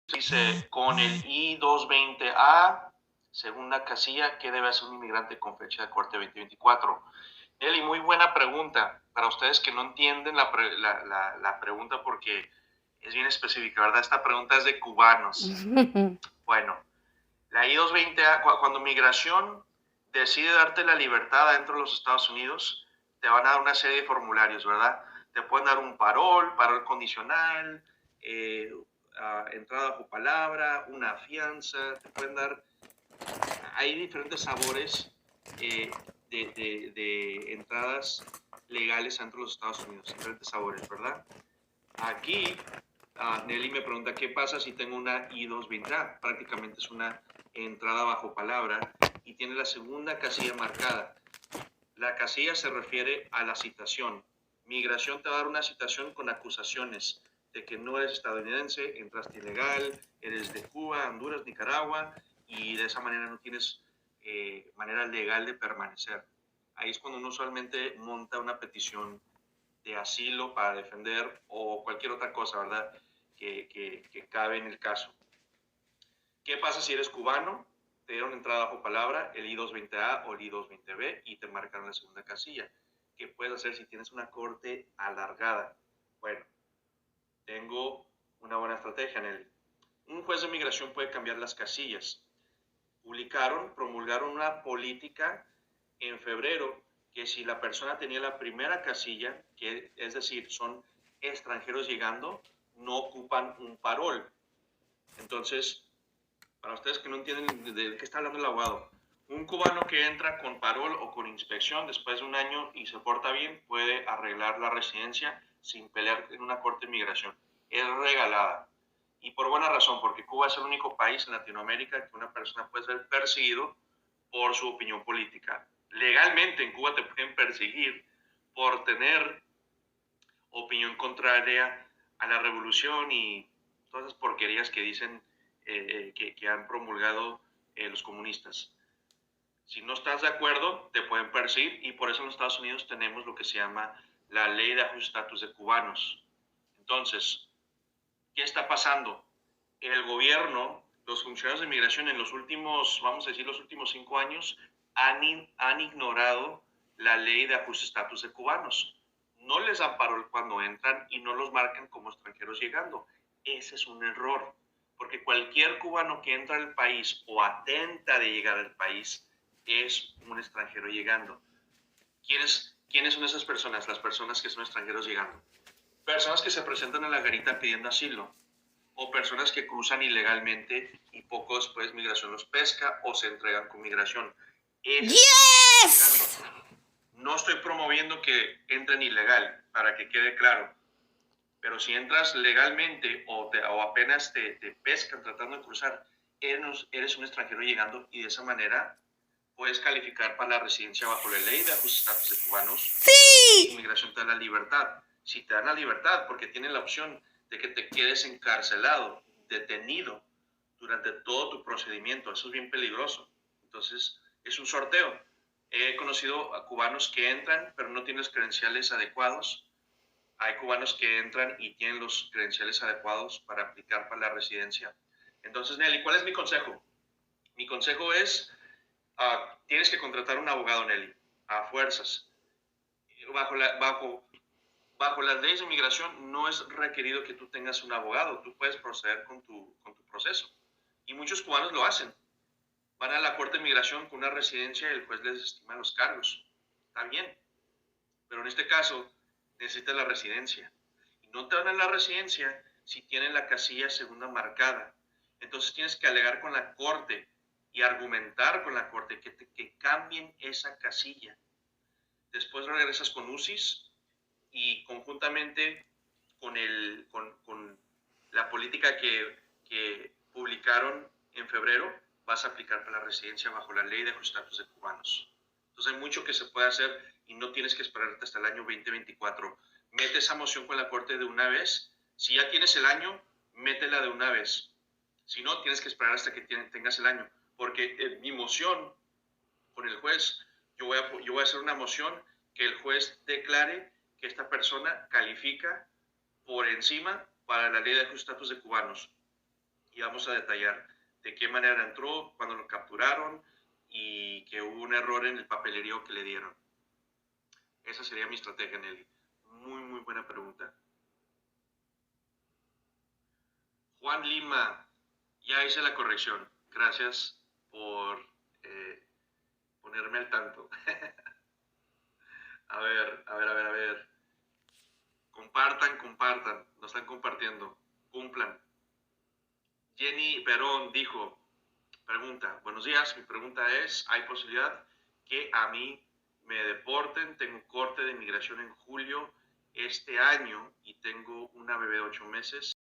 Dice, con el I-220A, segunda casilla, ¿qué debe hacer un inmigrante con fecha de corte 2024? Nelly, muy buena pregunta. Para ustedes que no entienden la pregunta porque es bien específica, ¿verdad? Esta pregunta es de cubanos. Bueno, la I-220A, cuando migración decide darte la libertad adentro de los Estados Unidos, te van a dar una serie de formularios, ¿verdad? Te pueden dar un parol condicional, entrada bajo palabra, una fianza, te pueden dar, hay diferentes sabores de entradas legales entre los Estados Unidos, diferentes sabores, ¿verdad? Aquí, Nelly me pregunta, ¿qué pasa si tengo una I-220A? Prácticamente es una entrada bajo palabra y tiene la segunda casilla marcada. La casilla se refiere a la citación. Migración te va a dar una citación con acusaciones de que no eres estadounidense, entraste ilegal, eres de Cuba, Honduras, Nicaragua, y de esa manera no tienes manera legal de permanecer. Ahí es cuando uno usualmente monta una petición de asilo para defender o cualquier otra cosa, ¿verdad? Que cabe en el caso. ¿Qué pasa si eres cubano? Te dieron entrada bajo palabra, el I-220A o el I-220B, y te marcaron la segunda casilla. ¿Qué puedes hacer si tienes una corte alargada? Bueno, tengo una buena estrategia, Nelly. Un juez de migración puede cambiar las casillas. Promulgaron una política en febrero que si la persona tenía la primera casilla, que es decir, son extranjeros llegando, no ocupan un parol. Entonces, para ustedes que no entienden de qué está hablando el abogado, un cubano que entra con parol o con inspección después de un año y se porta bien puede arreglar la residencia sin pelear en una corte de migración. Es regalada. Y por buena razón, porque Cuba es el único país en Latinoamérica que una persona puede ser perseguido por su opinión política. Legalmente en Cuba te pueden perseguir por tener opinión contraria a la revolución y todas esas porquerías que dicen que han promulgado los comunistas. Si no estás de acuerdo, te pueden perseguir y por eso en los Estados Unidos tenemos lo que se llama la Ley de Ajuste de Estatus de Cubanos. Entonces, ¿qué está pasando? El gobierno, los funcionarios de migración en los últimos, vamos a decir, los últimos 5 años han ignorado la Ley de Ajuste de Estatus de Cubanos. No les dan parol cuando entran y no los marcan como extranjeros llegando. Ese es un error, porque cualquier cubano que entra al país o atenta de llegar al país es un extranjero llegando. ¿Quiénes son esas personas? Las personas que son extranjeros llegando. Personas que se presentan en la garita pidiendo asilo o personas que cruzan ilegalmente y poco después migración los pesca o se entregan con migración. ¡Yes! No estoy promoviendo que entren ilegal, para que quede claro. Pero si entras legalmente o apenas te pescan tratando de cruzar, eres un extranjero llegando y de esa manera puedes calificar para la residencia bajo la ley de ajuste de estatus de cubanos. Sí. Inmigración te da la libertad. Si te dan la libertad, porque tienen la opción de que te quedes encarcelado, detenido durante todo tu procedimiento. Eso es bien peligroso. Entonces, es un sorteo. He conocido a cubanos que entran, pero no tienen los credenciales adecuados. Hay cubanos que entran y tienen los credenciales adecuados para aplicar para la residencia. Entonces, Nelly, ¿cuál es mi consejo? Mi consejo es, tienes que contratar un abogado, Nelly, a fuerzas. Bajo las leyes de inmigración no es requerido que tú tengas un abogado, tú puedes proceder con tu proceso. Y muchos cubanos lo hacen. Van a la corte de inmigración con una residencia y el juez les estima los cargos. Está bien. Pero en este caso necesitas la residencia. Y no te dan a la residencia si tienen la casilla segunda marcada. Entonces tienes que alegar con la corte y argumentar con la corte que cambien esa casilla. Después regresas con UCIS y conjuntamente con la política que publicaron en febrero, vas a aplicar para la residencia bajo la ley de ajuste de estatus de cubanos. Entonces hay mucho que se puede hacer y no tienes que esperarte hasta el año 2024. Mete esa moción con la corte de una vez. Si ya tienes el año, métela de una vez. Si no, tienes que esperar hasta que tengas el año. Porque mi moción con el juez, yo voy a hacer una moción que el juez declare que esta persona califica por encima para la ley de ajuste de estatus de cubanos. y vamos a detallar de qué manera entró, cuando lo capturaron y que hubo un error en el papelerío que le dieron. Esa sería mi estrategia, Nelly. Muy, muy buena pregunta. Juan Lima, ya hice la corrección. Gracias por ponerme al tanto. A ver, a ver, a ver, a ver. Compartan, compartan. Nos están compartiendo. Cumplan. Jenny Perón dijo, pregunta, buenos días, mi pregunta es, ¿hay posibilidad que a mí me deporten? Tengo corte de migración en julio este año y tengo una bebé de 8 meses.